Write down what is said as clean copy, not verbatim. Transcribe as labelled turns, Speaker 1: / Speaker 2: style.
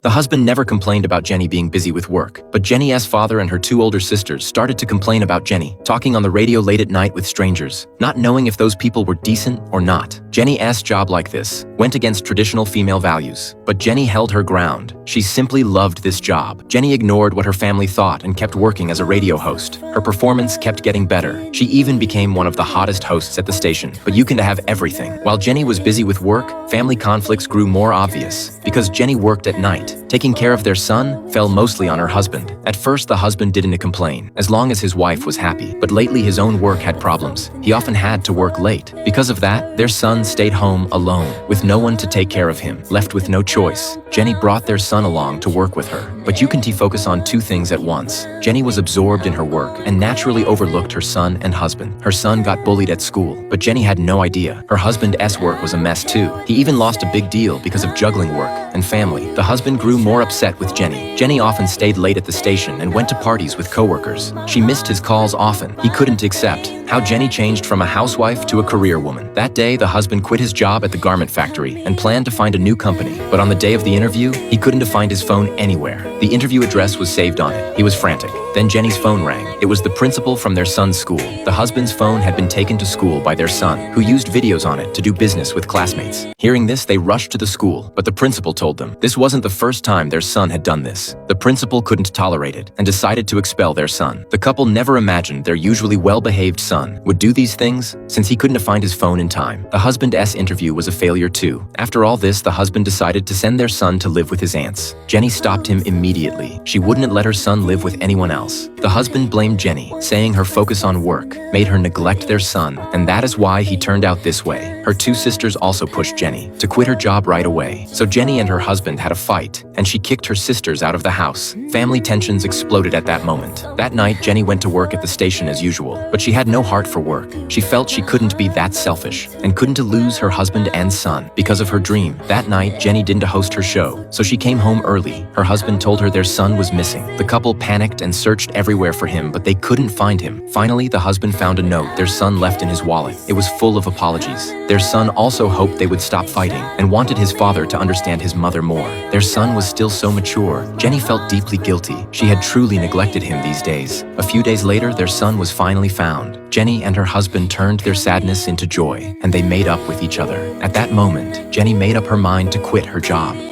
Speaker 1: The husband never complained about Jenny being busy with work, but Jenny's father and her two older sisters started to complain about Jenny, talking on the radio late at night with strangers, not knowing if those people were decent or not. Jenny's job like this went against traditional female values, but Jenny held her ground. She simply loved this job. Jenny ignored what her family thought and kept working as a radio host. Her performance kept getting better. She even became one of the hottest hosts at the station. But you can have everything. While Jenny was busy with work, family conflicts grew more obvious. Because Jenny worked at night, taking care of their son fell mostly on her husband. At first, the husband didn't complain, as long as his wife was happy. But lately, his own work had problems. He often had to work late. Because of that, their son stayed home alone, with no one to take care of him. Left with no choice, Jenny brought their son along to work with her. But you can focus on two things at once. Jenny was absorbed in her work and naturally overlooked her son and husband. Her son got bullied at school, but Jenny had no idea. Her husband's work was a mess too. He even lost a big deal because of juggling work and family. The husband grew more upset with Jenny. Jenny often stayed late at the station and went to parties with coworkers. She missed his calls often. He couldn't accept how Jenny changed from a housewife to a career woman. That day, the husband quit his job at the garment factory and planned to find a new company. But on the day of the interview, he couldn't find his phone anywhere. The interview address was saved on it. He was frantic. Then Jenny's phone rang. It was the principal from their son's school. The husband's phone had been taken to school by their son, who used videos on it to do business with classmates. Hearing this, they rushed to the school, but the principal told them this wasn't the first time their son had done this. The principal couldn't tolerate it and decided to expel their son. The couple never imagined their usually well-behaved son would do these things since he couldn't find his phone in time. The husband's interview was a failure too. After all this, the husband decided to send their son to live with his aunts. Jenny stopped him immediately. She wouldn't let her son live with anyone else. The husband blamed Jenny, saying her focus on work made her neglect their son, and that is why he turned out this way. Her two sisters also pushed Jenny to quit her job right away. So Jenny and her husband had a fight, and she kicked her sisters out of the house. Family tensions exploded at that moment. That night, Jenny went to work at the station as usual, but she had no heart for work. She felt she couldn't be that selfish and couldn't lose her husband and son because of her dream. That night, Jenny didn't host her show, so she came home early. Her husband told her their son was missing. The couple panicked and searched everywhere for him, but they couldn't find him. Finally, the husband found a note their son left in his wallet. It was full of apologies. Their son also hoped they would stop fighting and wanted his father to understand his mother more. Their son was still so mature. Jenny felt deeply guilty. She had truly neglected him these days. A few days later, their son was finally found. Jenny and her husband turned their sadness into joy, and they made up with each other. At that moment, Jenny made up her mind to quit her job.